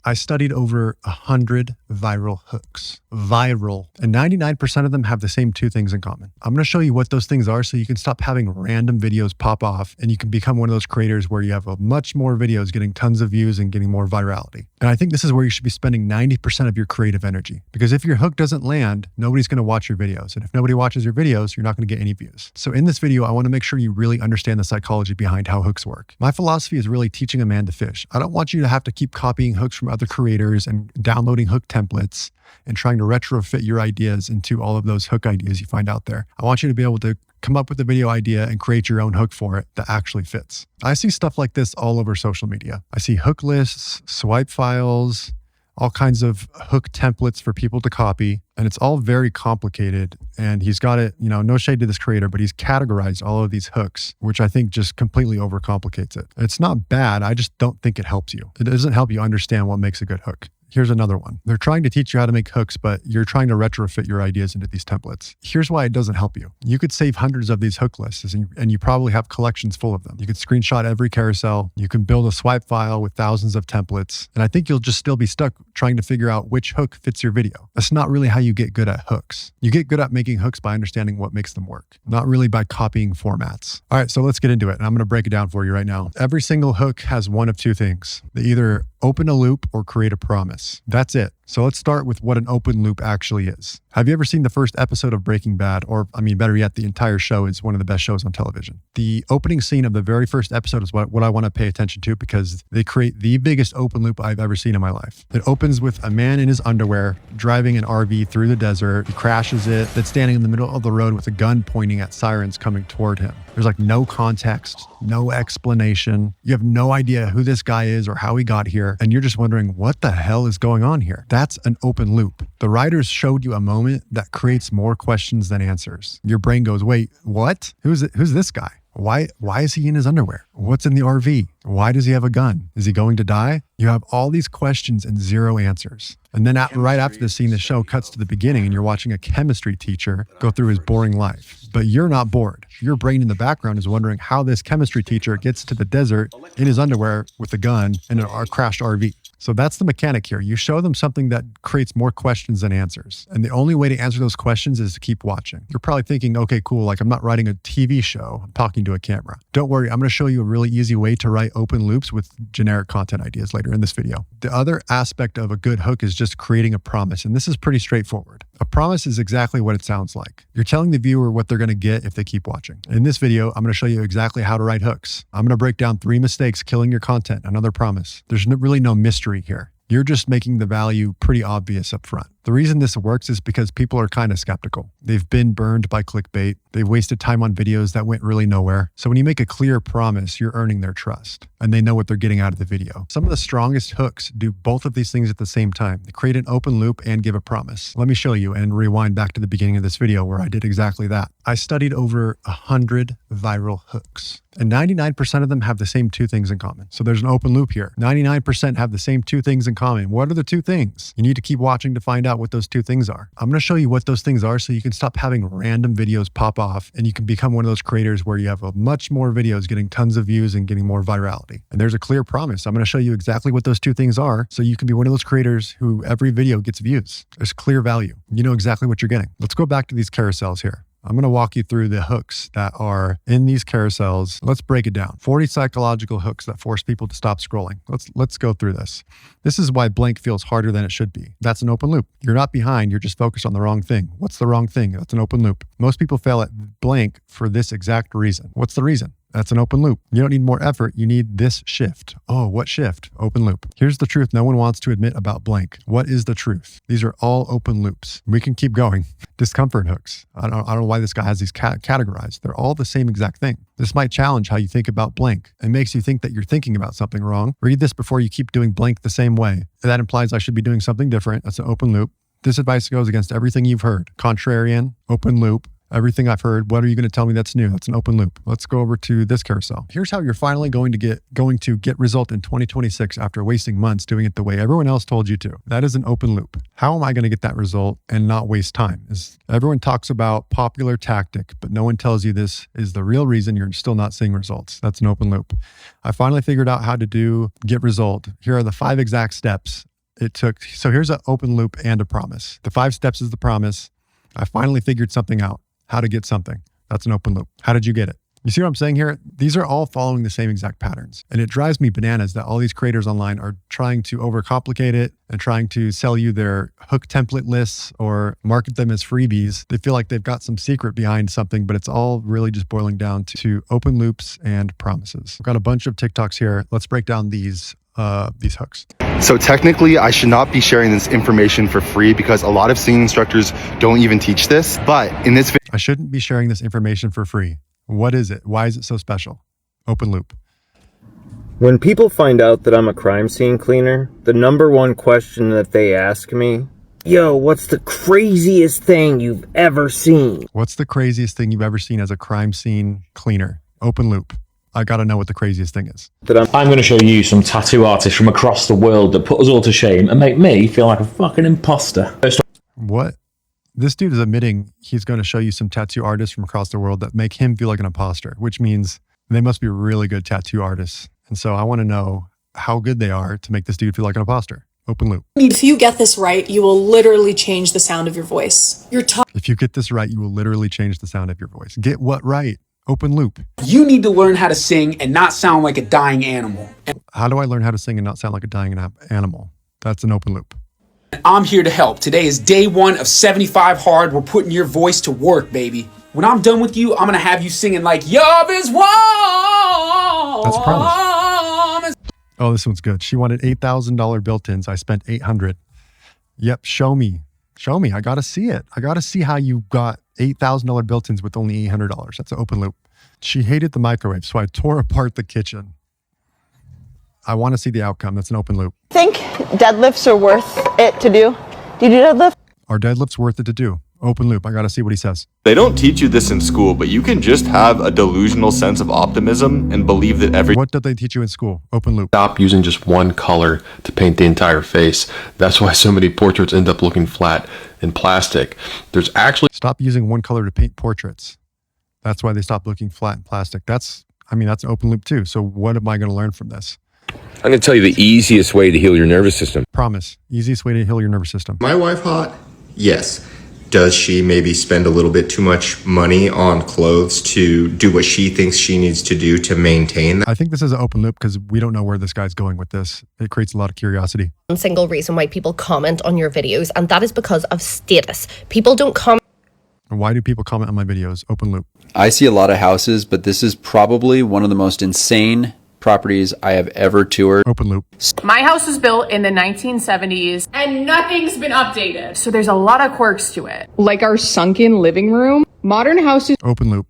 I studied over 100 viral hooks. Viral. And 99% of them have the same two things in common. I'm going to show you what those things are so you can stop having random videos pop off and you can become one of those creators where you have much more videos getting tons of views and getting more virality. And I think this is where you should be spending 90% of your creative energy. Because if your hook doesn't land, nobody's going to watch your videos. And if nobody watches your videos, you're not going to get any views. So in this video, I want to make sure you really understand the psychology behind how hooks work. My philosophy is really teaching a man to fish. I don't want you to have to keep copying hooks from other creators and downloading hook templates and trying to retrofit your ideas into all of those hook ideas you find out there. I want you to be able to come up with a video idea and create your own hook for it that actually fits. I see stuff like this all over social media. I see hook lists, swipe files, all kinds of hook templates for people to copy. And it's all very complicated. And he's got it, no shade to this creator, but he's categorized all of these hooks, which I think just completely overcomplicates it. It's not bad. I just don't think it helps you. It doesn't help you understand what makes a good hook. Here's another one. They're trying to teach you how to make hooks, but you're trying to retrofit your ideas into these templates. Here's why it doesn't help you. You could save hundreds of these hook lists and you probably have collections full of them. You could screenshot every carousel. You can build a swipe file with thousands of templates. And I think you'll just still be stuck trying to figure out which hook fits your video. That's not really how you get good at hooks. You get good at making hooks by understanding what makes them work, not really by copying formats. All right, so let's get into it. And I'm going to break it down for you right now. Every single hook has one of two things. They either open a loop or create a promise. That's it. So let's start with what an open loop actually is. Have you ever seen the first episode of Breaking Bad? Or, better yet, the entire show is one of the best shows on television. The opening scene of the very first episode is what I want to pay attention to because they create the biggest open loop I've ever seen in my life. It opens with a man in his underwear driving an RV through the desert. He crashes it, that's standing in the middle of the road with a gun pointing at sirens coming toward him. There's no context, no explanation. You have no idea who this guy is or how he got here. And you're just wondering, what the hell is going on here? That's an open loop. The writers showed you a moment that creates more questions than answers. Your brain goes, wait, what? Who's this guy? Why is he in his underwear? What's in the RV? Why does he have a gun? Is he going to die? You have all these questions and zero answers. And then right after the scene, the show cuts to the beginning and you're watching a chemistry teacher go through his boring life. But you're not bored. Your brain in the background is wondering how this chemistry teacher gets to the desert in his underwear with a gun and a crashed RV. So that's the mechanic here. You show them something that creates more questions than answers. And the only way to answer those questions is to keep watching. You're probably thinking, okay, cool. I'm not writing a TV show. I'm talking to a camera. Don't worry. I'm going to show you a really easy way to write open loops with generic content ideas later in this video. The other aspect of a good hook is just creating a promise. And this is pretty straightforward. A promise is exactly what it sounds like. You're telling the viewer what they're going to get if they keep watching. In this video, I'm going to show you exactly how to write hooks. I'm going to break down 3 mistakes killing your content, another promise. There's really no mystery here. You're just making the value pretty obvious up front. The reason this works is because people are kind of skeptical. They've been burned by clickbait. They've wasted time on videos that went really nowhere. So when you make a clear promise, you're earning their trust and they know what they're getting out of the video. Some of the strongest hooks do both of these things at the same time. They create an open loop and give a promise. Let me show you and rewind back to the beginning of this video where I did exactly that. I studied over 100 viral hooks. And 99% of them have the same two things in common. So there's an open loop here. 99% have the same two things in common. What are the two things? You need to keep watching to find out what those two things are. I'm going to show you what those things are so you can stop having random videos pop off and you can become one of those creators where you have much more videos getting tons of views and getting more virality. And there's a clear promise. I'm going to show you exactly what those two things are so you can be one of those creators who every video gets views. There's clear value. You know exactly what you're getting. Let's go back to these carousels here. I'm going to walk you through the hooks that are in these carousels. Let's break it down. 40 psychological hooks that force people to stop scrolling. Let's go through this. This is why blank feels harder than it should be. That's an open loop. You're not behind. You're just focused on the wrong thing. What's the wrong thing? That's an open loop. Most people fail at blank for this exact reason. What's the reason? That's an open loop. You don't need more effort. You need this shift. Oh, what shift? Open loop. Here's the truth no one wants to admit about blank. What is the truth? These are all open loops. We can keep going. Discomfort hooks. I don't know why this guy has these categorized. They're all the same exact thing. This might challenge how you think about blank. It makes you think that you're thinking about something wrong. Read this before you keep doing blank the same way. That implies I should be doing something different. That's an open loop. This advice goes against everything you've heard. Contrarian, open loop. Everything I've heard, what are you going to tell me that's new? That's an open loop. Let's go over to this carousel. Here's how you're finally going to get result in 2026 after wasting months doing it the way everyone else told you to. That is an open loop. How am I going to get that result and not waste time? Everyone talks about popular tactic, but no one tells you this is the real reason you're still not seeing results. That's an open loop. I finally figured out how to get result. Here are the 5 exact steps So here's an open loop and a promise. The 5 steps is the promise. I finally figured something out, how to get something. That's an open loop. How did you get it? You see what I'm saying here? These are all following the same exact patterns. And it drives me bananas that all these creators online are trying to overcomplicate it and trying to sell you their hook template lists or market them as freebies. They feel like they've got some secret behind something, but it's all really just boiling down to open loops and promises. I've got a bunch of TikToks here. Let's break down these hooks. So technically, I should not be sharing this information for free because a lot of singing instructors don't even teach this. But in this video, I shouldn't be sharing this information for free. What is it? Why is it so special? Open loop. When people find out that I'm a crime scene cleaner, the number one question that they ask me, yo, what's the craziest thing you've ever seen? What's the craziest thing you've ever seen as a crime scene cleaner? Open loop. I got to know what the craziest thing is. I'm going to show you some tattoo artists from across the world that put us all to shame and make me feel like a fucking imposter. What? This dude is admitting he's going to show you some tattoo artists from across the world that make him feel like an imposter, which means they must be really good tattoo artists. And so I want to know how good they are to make this dude feel like an imposter. Open loop. If you get this right, you will literally change the sound of your voice. If you get this right, you will literally change the sound of your voice. Get what right? Open loop. You need to learn how to sing and not sound like a dying animal. How do I learn how to sing and not sound like a dying animal? That's an open loop. I'm here to help. Today is day 1 of 75 Hard. We're putting your voice to work, baby. When I'm done with you, I'm going to have you singing like, Yov is warm. That's a promise. Oh, this one's good. She wanted $8,000 built-ins. I spent $800. Yep, show me. Show me. I got to see it. I got to see how you got $8,000 built-ins with only $800. That's an open loop. She hated the microwave, so I tore apart the kitchen. I want to see the outcome. That's an open loop. Think deadlifts are worth it to do? Do you do deadlift? Are deadlifts worth it to do? Open loop. I got to see what he says. they don't teach you this in school, but you can just have a delusional sense of optimism and believe that What did they teach you in school? Open loop. Stop using just one color to paint the entire face. That's why so many portraits end up looking flat and plastic. There's actually... Stop using one color to paint portraits. That's why they stop looking flat and plastic. That's an open loop too. So what am I going to learn from this? I'm going to tell you the easiest way to heal your nervous system. Promise. Easiest way to heal your nervous system. My wife hot? Yes. Does she maybe spend a little bit too much money on clothes to do what she thinks she needs to do to maintain that? I think this is an open loop because we don't know where this guy's going with this. It creates a lot of curiosity. One single reason why people comment on your videos, and that is because of status. People don't comment. Why do people comment on my videos? Open loop. I see a lot of houses, but this is probably one of the most insane properties I have ever toured. Open loop. My house was built in the 1970s and nothing's been updated. So there's a lot of quirks to it. Like our sunken living room. Modern houses. Open loop.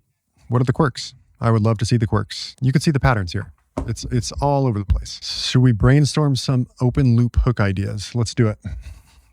What are the quirks? I would love to see the quirks. You can see the patterns here. It's all over the place. Should we brainstorm some open loop hook ideas? Let's do it.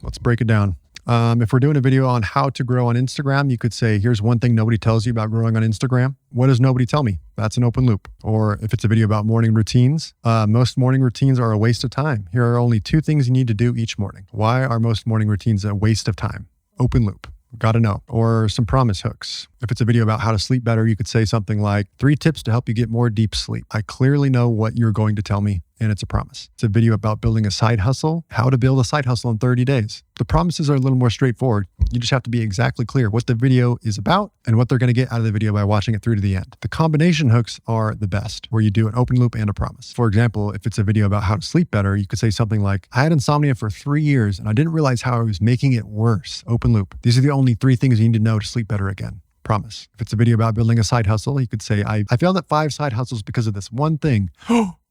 Let's break it down. If we're doing a video on how to grow on Instagram, you could say, here's one thing nobody tells you about growing on Instagram. What does nobody tell me? That's an open loop. Or if it's a video about morning routines, most morning routines are a waste of time. Here are only 2 things you need to do each morning. Why are most morning routines a waste of time? Open loop. Got to know. Or some promise hooks. If it's a video about how to sleep better, you could say something like 3 tips to help you get more deep sleep. I clearly know what you're going to tell me, and it's a promise. It's a video about building a side hustle, how to build a side hustle in 30 days. The promises are a little more straightforward. You just have to be exactly clear what the video is about and what they're going to get out of the video by watching it through to the end. The combination hooks are the best, where you do an open loop and a promise. For example, if it's a video about how to sleep better, you could say something like, I had insomnia for 3 years and I didn't realize how I was making it worse. Open loop. These are the only 3 things you need to know to sleep better again. Promise. If it's a video about building a side hustle, you could say, I failed at 5 side hustles because of this one thing.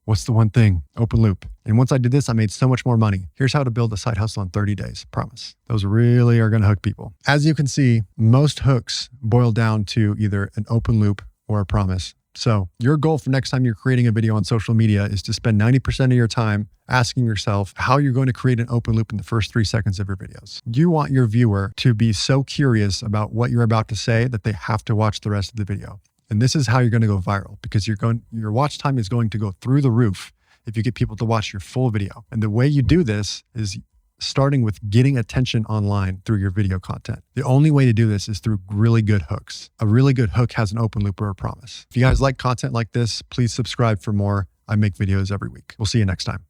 What's the one thing? Open loop. And once I did this, I made so much more money. Here's how to build a side hustle in 30 days. Promise. Those really are going to hook people. As you can see, most hooks boil down to either an open loop or a promise. So your goal for next time you're creating a video on social media is to spend 90% of your time asking yourself how you're going to create an open loop in the first 3 seconds of your videos. You want your viewer to be so curious about what you're about to say that they have to watch the rest of the video. And this is how you're going to go viral, because your watch time is going to go through the roof if you get people to watch your full video. And the way you do this is starting with getting attention online through your video content. The only way to do this is through really good hooks. A really good hook has an open loop or a promise. If you guys like content like this, please subscribe for more. I make videos every week. We'll see you next time.